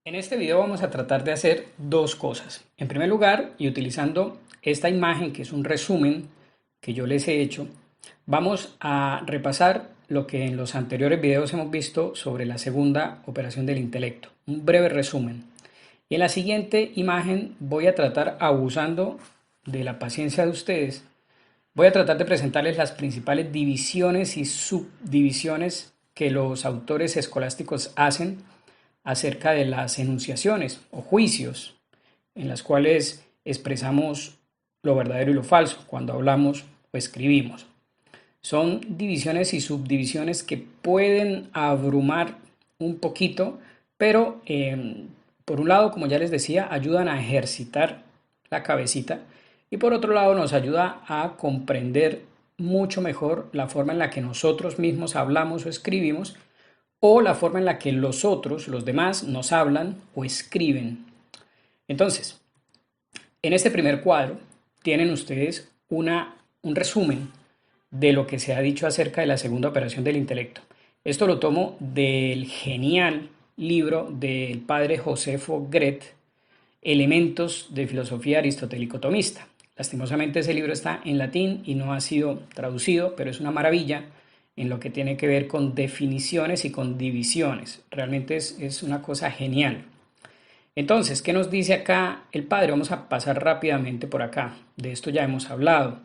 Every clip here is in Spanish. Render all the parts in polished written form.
En este video vamos a tratar de hacer dos cosas. En primer lugar, y utilizando esta imagen que es un resumen que yo les he hecho, vamos a repasar lo que en los anteriores videos hemos visto sobre la segunda operación del intelecto. Un breve resumen. Y en la siguiente imagen voy a tratar, abusando de la paciencia de ustedes, voy a tratar de presentarles las principales divisiones y subdivisiones que los autores escolásticos hacen acerca de las enunciaciones o juicios en las cuales expresamos lo verdadero y lo falso cuando hablamos o escribimos. Son divisiones y subdivisiones que pueden abrumar un poquito, pero por un lado, como ya les decía, ayudan a ejercitar la cabecita y por otro lado nos ayuda a comprender mucho mejor la forma en la que nosotros mismos hablamos o escribimos o la forma en la que los otros, los demás, nos hablan o escriben. Entonces, en este primer cuadro tienen ustedes un resumen de lo que se ha dicho acerca de la segunda operación del intelecto. Esto lo tomo del genial libro del padre Josefo Gret, Elementos de filosofía aristotélico-tomista. Lastimosamente ese libro está en latín y no ha sido traducido, pero es una maravilla en lo que tiene que ver con definiciones y con divisiones. Realmente es una cosa genial. Entonces, ¿qué nos dice acá el padre? Vamos a pasar rápidamente por acá. De esto ya hemos hablado.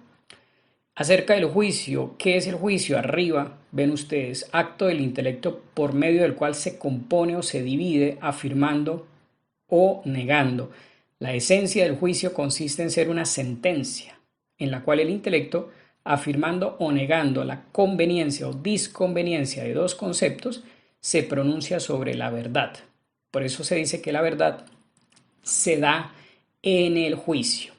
Acerca del juicio, ¿qué es el juicio? Arriba ven ustedes, acto del intelecto por medio del cual se compone o se divide afirmando o negando. La esencia del juicio consiste en ser una sentencia, en la cual el intelecto, afirmando o negando la conveniencia o disconveniencia de dos conceptos, se pronuncia sobre la verdad. Por eso se dice que la verdad se da en el juicio.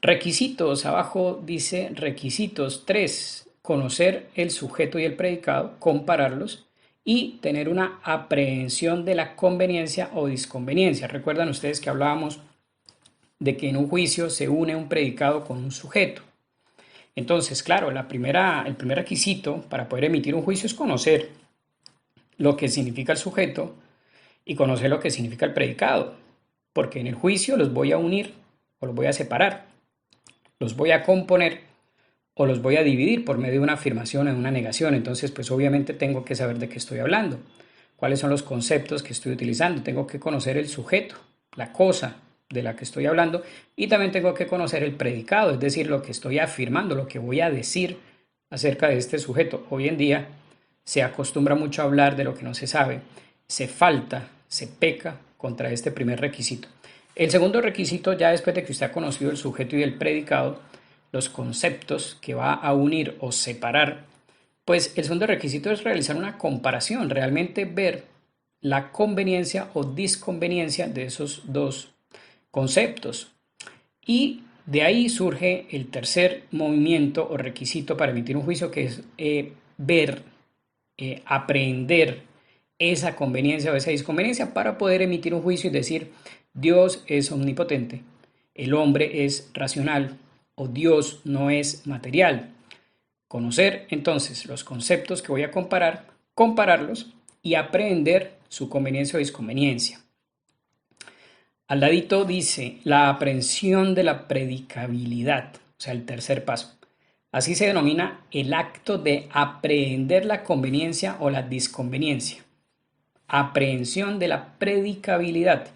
Requisitos, abajo dice requisitos 3, conocer el sujeto y el predicado, compararlos y tener una aprehensión de la conveniencia o disconveniencia. Recuerdan ustedes que hablábamos de que en un juicio se une un predicado con un sujeto. Entonces, claro, el primer requisito para poder emitir un juicio es conocer lo que significa el sujeto y conocer lo que significa el predicado, porque en el juicio los voy a unir o los voy a separar, los voy a componer o los voy a dividir por medio de una afirmación o de una negación. Entonces, pues obviamente tengo que saber de qué estoy hablando, cuáles son los conceptos que estoy utilizando, tengo que conocer el sujeto, la cosa de la que estoy hablando y también tengo que conocer el predicado, es decir, lo que estoy afirmando, lo que voy a decir acerca de este sujeto. Hoy en día se acostumbra mucho a hablar de lo que no se sabe, se falta, se peca contra este primer requisito. El segundo requisito, ya después de que usted ha conocido el sujeto y el predicado, los conceptos que va a unir o separar, pues el segundo requisito es realizar una comparación, realmente ver la conveniencia o disconveniencia de esos dos conceptos. Y de ahí surge el tercer movimiento o requisito para emitir un juicio, que es ver, aprender esa conveniencia o esa disconveniencia para poder emitir un juicio y decir Dios es omnipotente, el hombre es racional o Dios no es material. Conocer entonces los conceptos que voy a comparar, compararlos y aprender su conveniencia o disconveniencia. Al ladito dice la aprehensión de la predicabilidad, o sea, el tercer paso. Así se denomina el acto de aprehender la conveniencia o la disconveniencia. Aprehensión de la predicabilidad,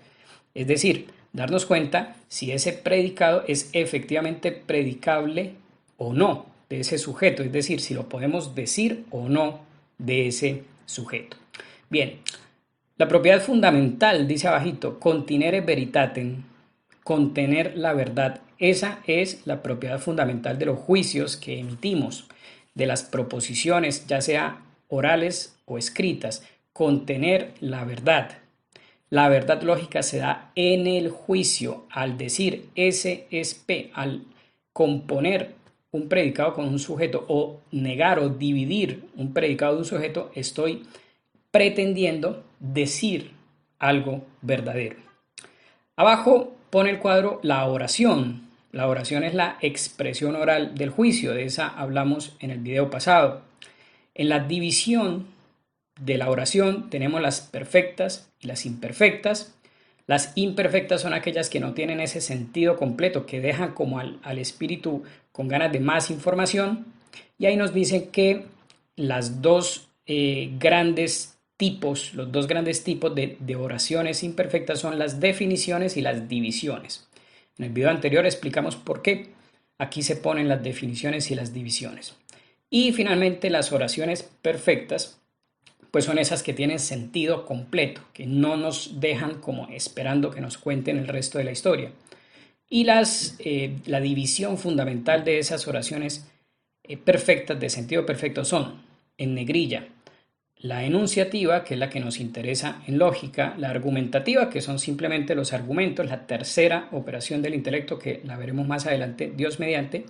es decir, darnos cuenta si ese predicado es efectivamente predicable o no de ese sujeto, es decir, si lo podemos decir o no de ese sujeto. Bien, la propiedad fundamental, dice abajito, continere veritatem, contener la verdad. Esa es la propiedad fundamental de los juicios que emitimos, de las proposiciones, ya sea orales o escritas, contener la verdad. La verdad lógica se da en el juicio, al decir S es P, al componer un predicado con un sujeto o negar o dividir un predicado de un sujeto, estoy pretendiendo decir algo verdadero. Abajo pone el cuadro la oración. La oración es la expresión oral del juicio, de esa hablamos en el video pasado. En la división de la oración tenemos las perfectas y las imperfectas. Las imperfectas son aquellas que no tienen ese sentido completo, que dejan como al espíritu con ganas de más información. Y ahí nos dicen que las dos grandes tipos, los dos grandes tipos de oraciones imperfectas son las definiciones y las divisiones. En el video anterior explicamos por qué. Aquí se ponen las definiciones y las divisiones. Y finalmente las oraciones perfectas, pues son esas que tienen sentido completo, que no nos dejan como esperando que nos cuenten el resto de la historia. Y la división fundamental de esas oraciones perfectas, de sentido perfecto, son, en negrilla, la enunciativa, que es la que nos interesa en lógica, la argumentativa, que son simplemente los argumentos, la tercera operación del intelecto, que la veremos más adelante, Dios mediante,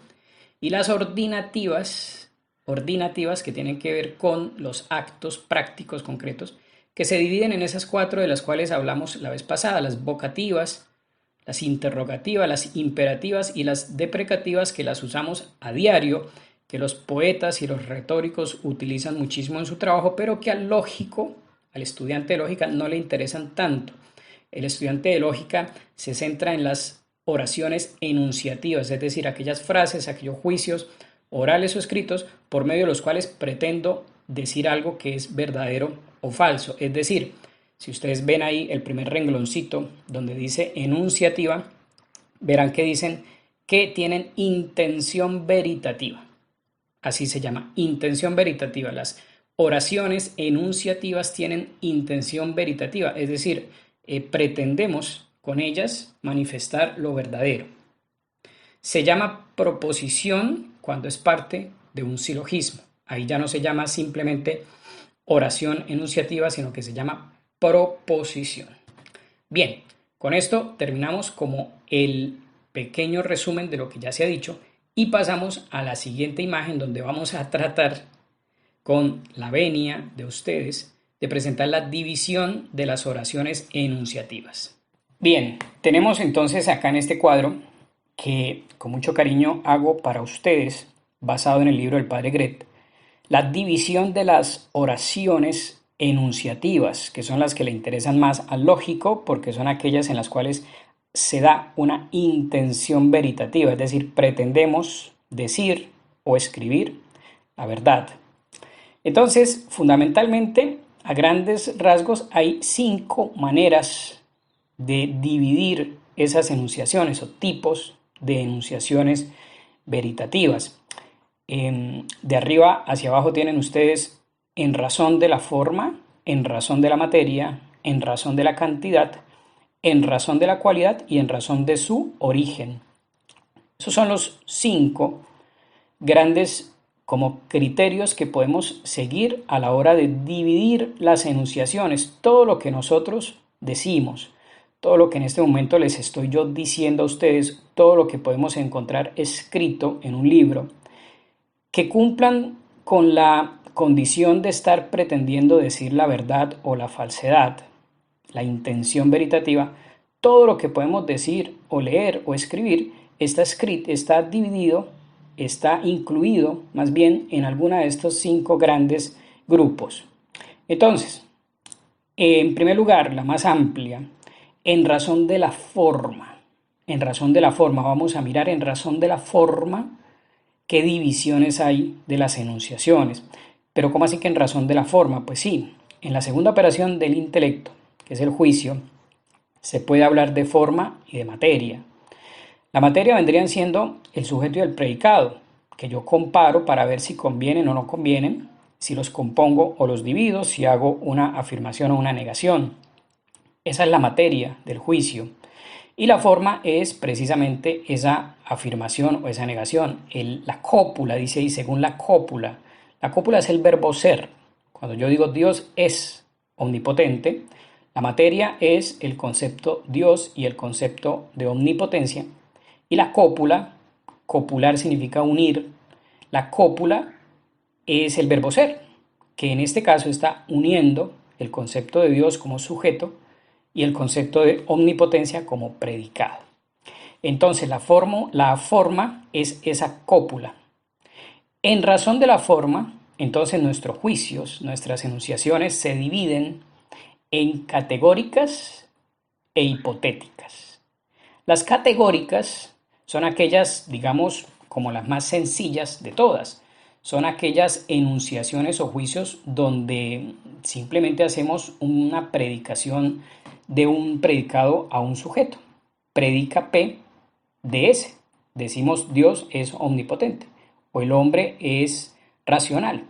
y las ordinativas que tienen que ver con los actos prácticos concretos, que se dividen en esas cuatro de las cuales hablamos la vez pasada, las vocativas, las interrogativas, las imperativas y las deprecativas, que las usamos a diario, que los poetas y los retóricos utilizan muchísimo en su trabajo, pero que al lógico, al estudiante de lógica, no le interesan tanto. El estudiante de lógica se centra en las oraciones enunciativas, es decir, aquellas frases, aquellos juicios orales o escritos por medio de los cuales pretendo decir algo que es verdadero o falso. Es decir, si ustedes ven ahí el primer rengloncito donde dice enunciativa, verán que dicen que tienen intención veritativa. Así se llama, intención veritativa. Las oraciones enunciativas tienen intención veritativa, es decir, pretendemos con ellas manifestar lo verdadero. Se llama proposición cuando es parte de un silogismo. Ahí ya no se llama simplemente oración enunciativa, sino que se llama proposición. Bien, con esto terminamos como el pequeño resumen de lo que ya se ha dicho y pasamos a la siguiente imagen, donde vamos a tratar con la venia de ustedes de presentar la división de las oraciones enunciativas. Bien, tenemos entonces acá en este cuadro, que con mucho cariño hago para ustedes, basado en el libro del Padre Gret, la división de las oraciones enunciativas, que son las que le interesan más al lógico, porque son aquellas en las cuales se da una intención veritativa, es decir, pretendemos decir o escribir la verdad. Entonces, fundamentalmente, a grandes rasgos, hay 5 maneras de dividir esas enunciaciones o tipos de enunciaciones veritativas. De arriba hacia abajo tienen ustedes en razón de la forma, en razón de la materia, en razón de la cantidad, en razón de la cualidad y en razón de su origen. Esos son los 5 grandes como criterios que podemos seguir a la hora de dividir las enunciaciones. Todo lo que nosotros decimos, todo lo que en este momento les estoy yo diciendo a ustedes, todo lo que podemos encontrar escrito en un libro, que cumplan con la condición de estar pretendiendo decir la verdad o la falsedad, la intención veritativa. Todo lo que podemos decir o leer o escribir está dividido, está incluido más bien en alguna de estos 5 grandes grupos. Entonces, en primer lugar, la más amplia, en razón de la forma. En razón de la forma, vamos a mirar en razón de la forma qué divisiones hay de las enunciaciones. Pero ¿cómo así que en razón de la forma? Pues sí, en la segunda operación del intelecto, que es el juicio, se puede hablar de forma y de materia. La materia vendrían siendo el sujeto y el predicado, que yo comparo para ver si convienen o no convienen, si los compongo o los divido, si hago una afirmación o una negación. Esa es la materia del juicio. Y la forma es precisamente esa afirmación o esa negación. La cópula, dice ahí, según la cópula es el verbo ser. Cuando yo digo Dios es omnipotente, la materia es el concepto Dios y el concepto de omnipotencia. Y la cópula, copular significa unir, la cópula es el verbo ser, que en este caso está uniendo el concepto de Dios como sujeto y el concepto de omnipotencia como predicado. Entonces la forma es esa cópula. En razón de la forma, entonces nuestros juicios, nuestras enunciaciones se dividen en categóricas e hipotéticas. Las categóricas son aquellas, digamos, como las más sencillas de todas. Son aquellas enunciaciones o juicios donde simplemente hacemos una predicación de un predicado a un sujeto. Predica P de S. Decimos Dios es omnipotente o el hombre es racional.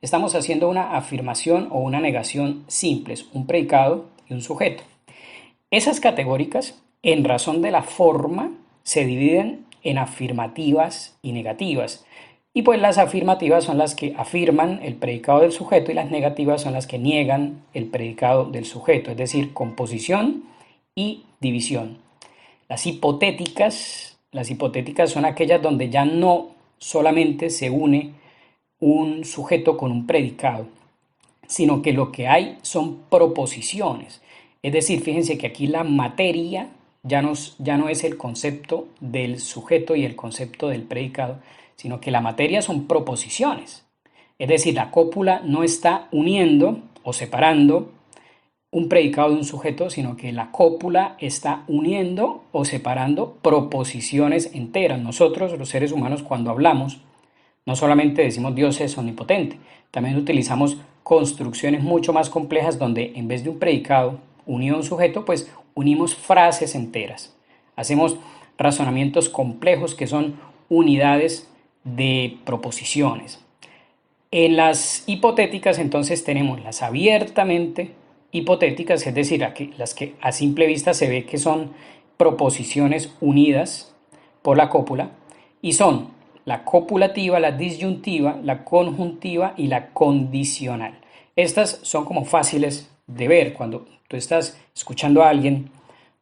Estamos haciendo una afirmación o una negación simples, un predicado y un sujeto. Esas categóricas, en razón de la forma, se dividen en afirmativas y negativas. Y pues las afirmativas son las que afirman el predicado del sujeto y las negativas son las que niegan el predicado del sujeto, es decir, composición y división. Las hipotéticas son aquellas donde ya no solamente se une un sujeto con un predicado, sino que lo que hay son proposiciones. Es decir, fíjense que aquí la materia ya no es el concepto del sujeto y el concepto del predicado, sino que la materia son proposiciones. Es decir, la cópula no está uniendo o separando un predicado de un sujeto, sino que la cópula está uniendo o separando proposiciones enteras. Nosotros, los seres humanos, cuando hablamos, no solamente decimos Dios es omnipotente, también utilizamos construcciones mucho más complejas donde en vez de un predicado unido a un sujeto, pues unimos frases enteras. Hacemos razonamientos complejos que son unidades de proposiciones. En las hipotéticas entonces tenemos las abiertamente hipotéticas, es decir, las que a simple vista se ve que son proposiciones unidas por la cópula, y son la copulativa, la disyuntiva, la conjuntiva y la condicional. Estas son como fáciles de ver cuando tú estás escuchando a alguien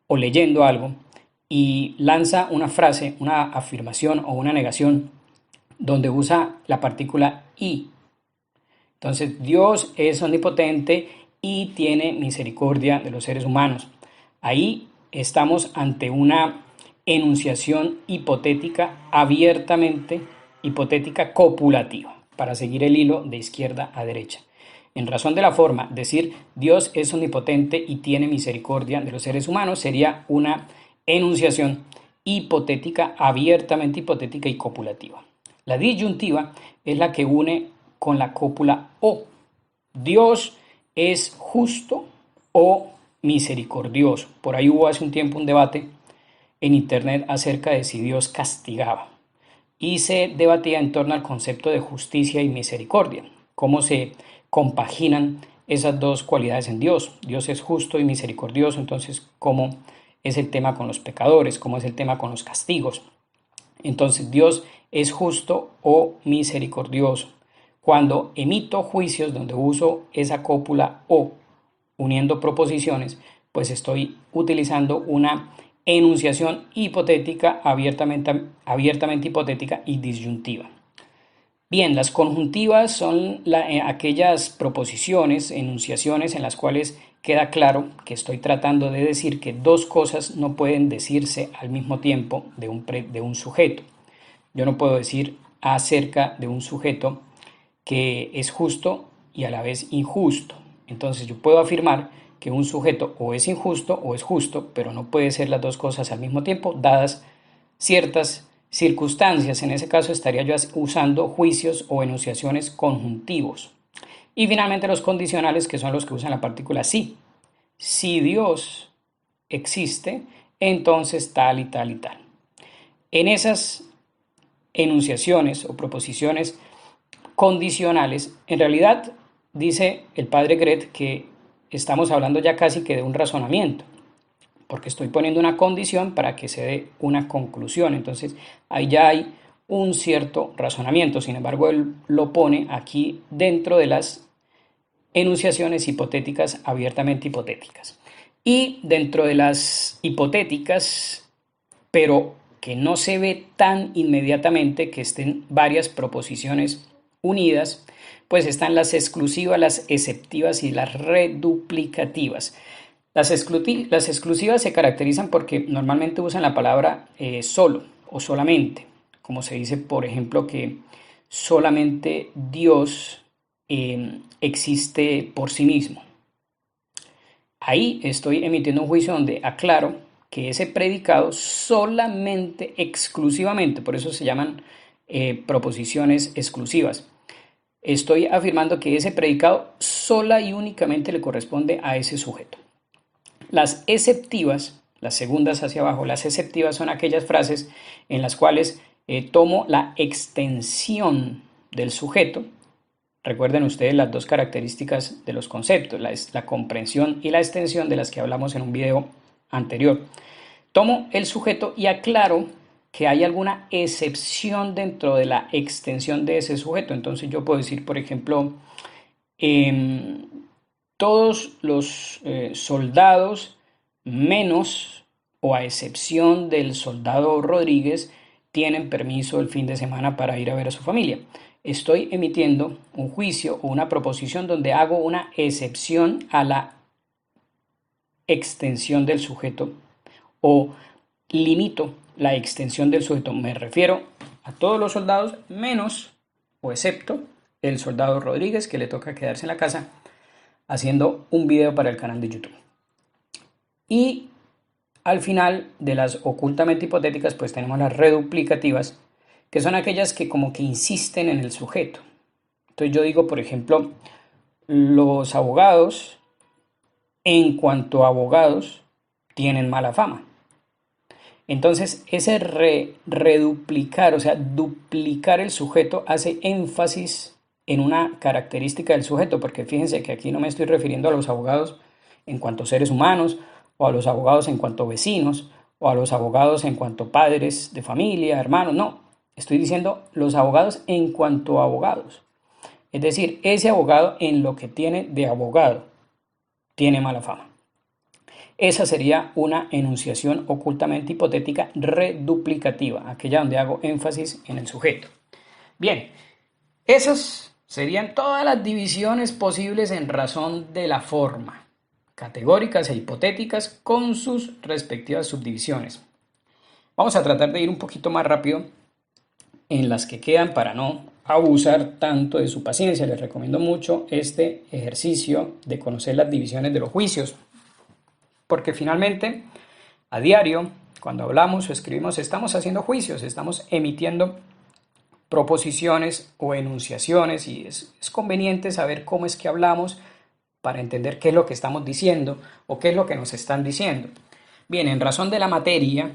o leyendo algo y lanza una frase, una afirmación o una negación donde usa la partícula y. Entonces, Dios es omnipotente y tiene misericordia de los seres humanos. Ahí estamos ante una enunciación hipotética, abiertamente hipotética copulativa, para seguir el hilo de izquierda a derecha. En razón de la forma, decir Dios es omnipotente y tiene misericordia de los seres humanos sería una enunciación hipotética, abiertamente hipotética y copulativa. La disyuntiva es la que une con la cópula o. Dios es justo o misericordioso. Por ahí hubo hace un tiempo un debate en internet acerca de si Dios castigaba y se debatía en torno al concepto de justicia y misericordia, cómo se compaginan esas dos cualidades en Dios. Dios es justo y misericordioso, entonces cómo es el tema con los pecadores, cómo es el tema con los castigos. Entonces Dios es justo o misericordioso. Cuando emito juicios donde uso esa cópula o uniendo proposiciones, pues estoy utilizando una enunciación hipotética, abiertamente hipotética y disyuntiva. Bien, las conjuntivas son aquellas proposiciones, enunciaciones en las cuales queda claro que estoy tratando de decir que dos cosas no pueden decirse al mismo tiempo de un sujeto. Yo no puedo decir acerca de un sujeto que es justo y a la vez injusto. Entonces yo puedo afirmar que un sujeto o es injusto o es justo, pero no puede ser las dos cosas al mismo tiempo, dadas ciertas circunstancias. En ese caso estaría yo usando juicios o enunciaciones conjuntivos. Y finalmente los condicionales, que son los que usan la partícula sí. Si Dios existe, entonces tal y tal y tal. En esas enunciaciones o proposiciones condicionales, en realidad dice el padre Gret que estamos hablando ya casi que de un razonamiento, porque estoy poniendo una condición para que se dé una conclusión. Entonces ahí ya hay un cierto razonamiento. Sin embargo, él lo pone aquí dentro de las enunciaciones hipotéticas, abiertamente hipotéticas. Y dentro de las hipotéticas, pero que no se ve tan inmediatamente que estén varias proposiciones unidas, pues están las exclusivas, las exceptivas y las reduplicativas. Las exclusivas se caracterizan porque normalmente usan la palabra solo o solamente, como se dice, por ejemplo, que solamente Dios existe por sí mismo. Ahí estoy emitiendo un juicio donde aclaro que ese predicado solamente, exclusivamente, por eso se llaman proposiciones exclusivas. Estoy afirmando que ese predicado sola y únicamente le corresponde a ese sujeto. Las exceptivas, las segundas hacia abajo, las exceptivas son aquellas frases en las cuales tomo la extensión del sujeto. Recuerden ustedes las dos características de los conceptos, la comprensión y la extensión de las que hablamos en un video anterior. Tomo el sujeto y aclaro que hay alguna excepción dentro de la extensión de ese sujeto. Entonces yo puedo decir, por ejemplo, eh, todos los soldados, menos o a excepción del soldado Rodríguez, tienen permiso el fin de semana para ir a ver a su familia. Estoy emitiendo un juicio o una proposición donde hago una excepción a la extensión del sujeto o limito la extensión del sujeto. Me refiero a todos los soldados menos o excepto el soldado Rodríguez, que le toca quedarse en la casa haciendo un video para el canal de YouTube. Y al final de las ocultamente hipotéticas, pues tenemos las reduplicativas, que son aquellas que como que insisten en el sujeto. Entonces yo digo, por ejemplo, los abogados, en cuanto a abogados, tienen mala fama. Entonces ese reduplicar, o sea, duplicar el sujeto hace énfasis en una característica del sujeto, porque fíjense que aquí no me estoy refiriendo a los abogados en cuanto seres humanos, o a los abogados en cuanto vecinos, o a los abogados en cuanto padres de familia, hermanos, no. Estoy diciendo los abogados en cuanto a abogados. Es decir, ese abogado en lo que tiene de abogado tiene mala fama. Esa sería una enunciación ocultamente hipotética reduplicativa, aquella donde hago énfasis en el sujeto. Bien, esas serían todas las divisiones posibles en razón de la forma, categóricas e hipotéticas con sus respectivas subdivisiones. Vamos a tratar de ir un poquito más rápido en las que quedan para no abusar tanto de su paciencia. Les recomiendo mucho este ejercicio de conocer las divisiones de los juicios, porque finalmente a diario, cuando hablamos o escribimos, estamos haciendo juicios, estamos emitiendo proposiciones o enunciaciones y es conveniente saber cómo es que hablamos para entender qué es lo que estamos diciendo o qué es lo que nos están diciendo. Bien, en razón de la materia,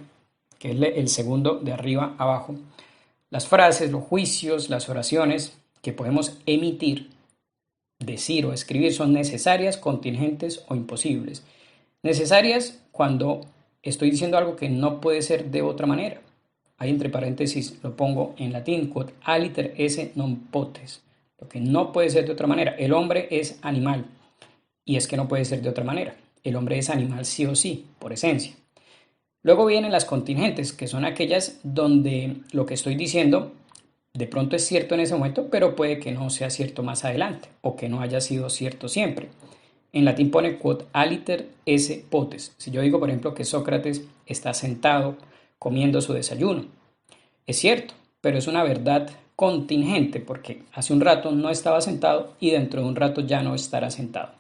que es el segundo de arriba abajo, las frases, los juicios, las oraciones que podemos emitir, decir o escribir son necesarias, contingentes o imposibles. Necesarias cuando estoy diciendo algo que no puede ser de otra manera. Ahí entre paréntesis lo pongo en latín, quod aliter esse non potes. Lo que no puede ser de otra manera. El hombre es animal y es que no puede ser de otra manera. El hombre es animal sí o sí, por esencia. Luego vienen las contingentes, que son aquellas donde lo que estoy diciendo de pronto es cierto en ese momento, pero puede que no sea cierto más adelante o que no haya sido cierto siempre. En latín pone quod aliter esse potes. Si yo digo, por ejemplo, que Sócrates está sentado comiendo su desayuno, es cierto, pero es una verdad contingente porque hace un rato no estaba sentado y dentro de un rato ya no estará sentado.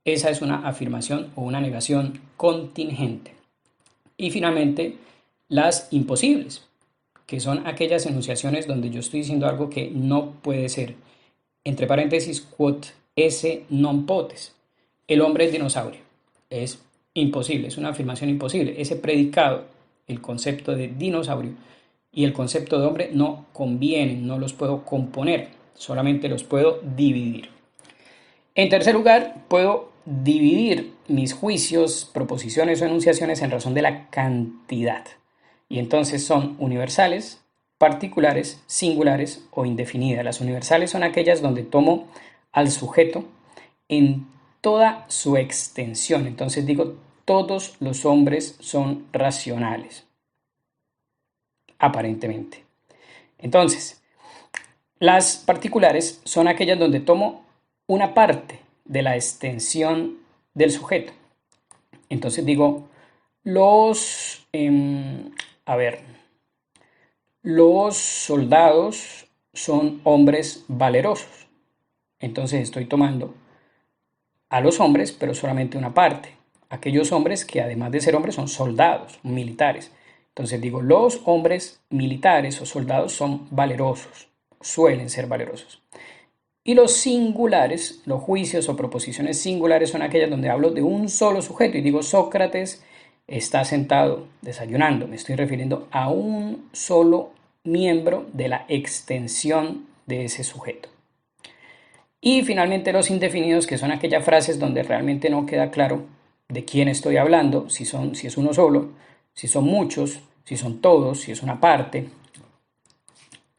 Esa es una afirmación o una negación contingente. Y finalmente, las imposibles, que son aquellas enunciaciones donde yo estoy diciendo algo que no puede ser. Entre paréntesis, quod esse non potes. El hombre es dinosaurio. Es imposible, es una afirmación imposible. Ese predicado, el concepto de dinosaurio y el concepto de hombre no convienen, no los puedo componer, solamente los puedo dividir. En tercer lugar, puedo dividir mis juicios, proposiciones o enunciaciones en razón de la cantidad. Y entonces son universales, particulares, singulares o indefinidas. Las universales son aquellas donde tomo al sujeto en toda su extensión. Entonces digo, todos los hombres son racionales, aparentemente. Entonces, las particulares son aquellas donde tomo una parte de la extensión del sujeto. Entonces digo, los, a ver, los soldados son hombres valerosos. Entonces estoy tomando a los hombres, pero solamente una parte. Aquellos hombres que además de ser hombres son soldados, militares. Entonces digo, los hombres militares o soldados son valerosos, suelen ser valerosos. Y los singulares, los juicios o proposiciones singulares son aquellas donde hablo de un solo sujeto y digo Sócrates está sentado desayunando. Me estoy refiriendo a un solo miembro de la extensión de ese sujeto. Y finalmente los indefinidos, que son aquellas frases donde realmente no queda claro de quién estoy hablando, si es uno solo, si son muchos, si son todos, si es una parte,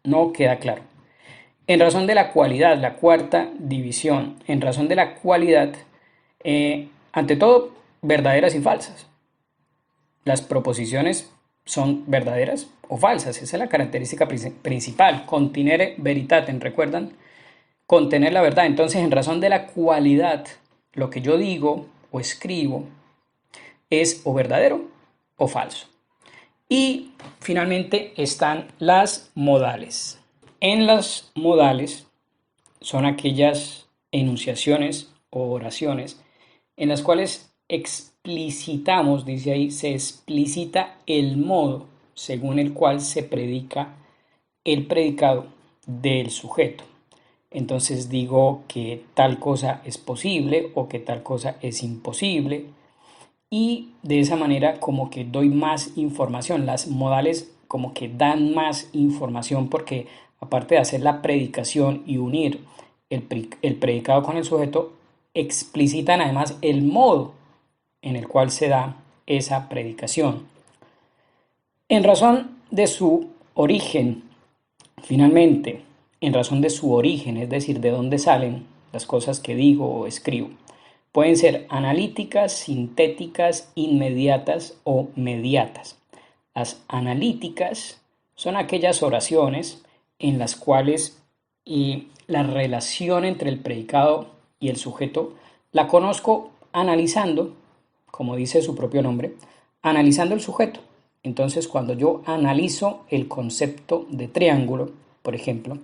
no queda claro. En razón de la cualidad, la cuarta división, en razón de la cualidad, ante todo, verdaderas y falsas. Las proposiciones son verdaderas o falsas, esa es la característica principal, continere veritatem, ¿recuerdan? Contener la verdad. Entonces, en razón de la cualidad, lo que yo digo o escribo es o verdadero o falso. Y finalmente están las modales. En las modales son aquellas enunciaciones o oraciones en las cuales explicitamos, dice ahí, se explicita el modo según el cual se predica el predicado del sujeto. Entonces digo que tal cosa es posible o que tal cosa es imposible y de esa manera como que doy más información. Las modales como que dan más información porque aparte de hacer la predicación y unir el predicado con el sujeto, explicitan además el modo en el cual se da esa predicación. En razón de su origen, finalmente, en razón de su origen, es decir, de dónde salen las cosas que digo o escribo, pueden ser analíticas, sintéticas, inmediatas o mediatas. Las analíticas son aquellas oraciones en las cuales la relación entre el predicado y el sujeto la conozco analizando, como dice su propio nombre, analizando el sujeto. Entonces, cuando yo analizo el concepto de triángulo, por ejemplo,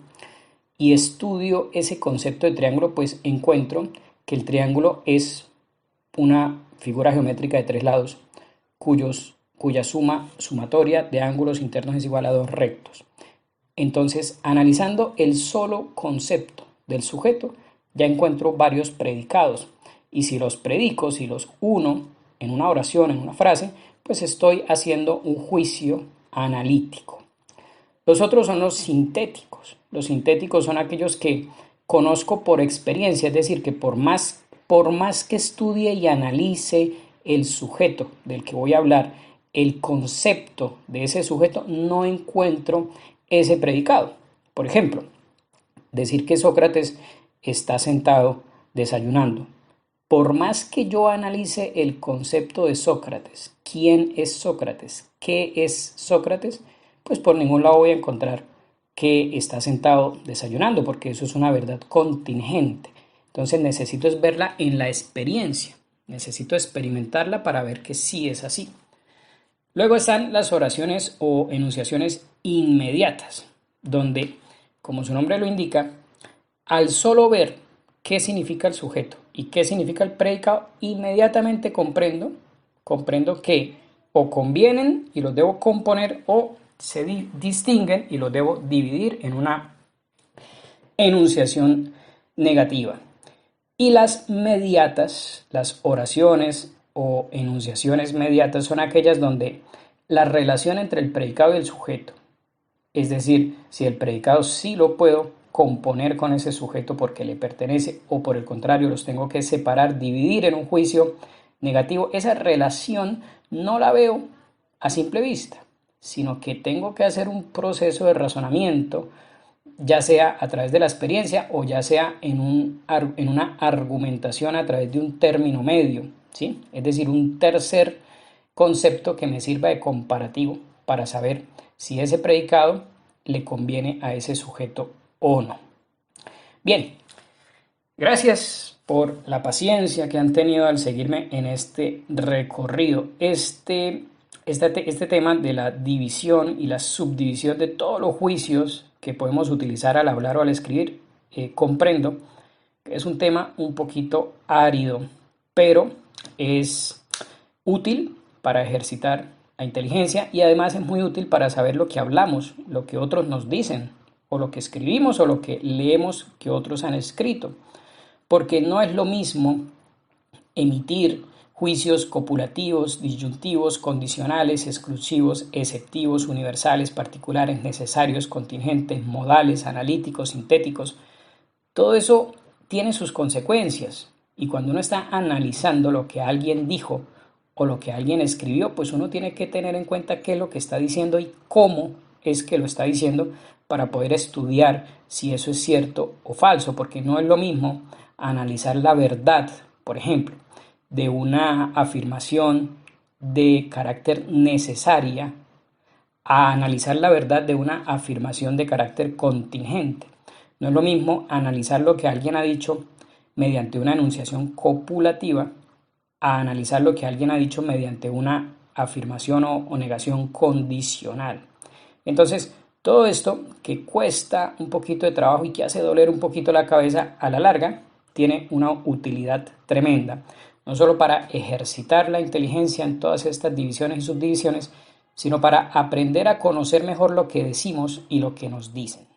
y estudio ese concepto de triángulo, pues encuentro que el triángulo es una figura geométrica de tres lados cuya sumatoria de ángulos internos es igual a dos rectos. Entonces, analizando el solo concepto del sujeto, ya encuentro varios predicados. Y si los predico, si los uno en una oración, en una frase, pues estoy haciendo un juicio analítico. Los otros son los sintéticos. Los sintéticos son aquellos que conozco por experiencia, es decir, que por más que estudie y analice el sujeto del que voy a hablar, el concepto de ese sujeto, no encuentro ese predicado. Por ejemplo, decir que Sócrates está sentado desayunando. Por más que yo analice el concepto de Sócrates, quién es Sócrates, qué es Sócrates, pues por ningún lado voy a encontrar que está sentado desayunando, porque eso es una verdad contingente. Entonces necesito es verla en la experiencia, necesito experimentarla para ver que sí es así. Luego están las oraciones o enunciaciones inmediatas, donde, como su nombre lo indica, al solo ver qué significa el sujeto y qué significa el predicado, inmediatamente comprendo que o convienen y los debo componer o se distinguen y los debo dividir en una enunciación negativa. Y las mediatas, las oraciones o enunciaciones mediatas son aquellas donde la relación entre el predicado y el sujeto, es decir, si el predicado sí lo puedo componer con ese sujeto porque le pertenece o por el contrario los tengo que separar, dividir en un juicio negativo, esa relación no la veo a simple vista, sino que tengo que hacer un proceso de razonamiento, ya sea a través de la experiencia o ya sea en una argumentación a través de un término medio, ¿sí? Es decir, un tercer concepto que me sirva de comparativo para saber si ese predicado le conviene a ese sujeto o no. Bien, gracias por la paciencia que han tenido al seguirme en este recorrido. Este tema de la división y la subdivisión de todos los juicios que podemos utilizar al hablar o al escribir, comprendo que es un tema un poquito árido, pero es útil para ejercitar la inteligencia y además es muy útil para saber lo que hablamos, lo que otros nos dicen, o lo que escribimos o lo que leemos que otros han escrito. Porque no es lo mismo emitir juicios copulativos, disyuntivos, condicionales, exclusivos, exceptivos, universales, particulares, necesarios, contingentes, modales, analíticos, sintéticos. Todo eso tiene sus consecuencias y cuando uno está analizando lo que alguien dijo o lo que alguien escribió, pues uno tiene que tener en cuenta qué es lo que está diciendo y cómo es que lo está diciendo para poder estudiar si eso es cierto o falso, porque no es lo mismo analizar la verdad, por ejemplo, de una afirmación de carácter necesaria a analizar la verdad de una afirmación de carácter contingente. No es lo mismo analizar lo que alguien ha dicho mediante una enunciación copulativa a analizar lo que alguien ha dicho mediante una afirmación o negación condicional. Entonces, todo esto que cuesta un poquito de trabajo y que hace doler un poquito la cabeza, a la larga tiene una utilidad tremenda, no solo para ejercitar la inteligencia en todas estas divisiones y subdivisiones, sino para aprender a conocer mejor lo que decimos y lo que nos dicen.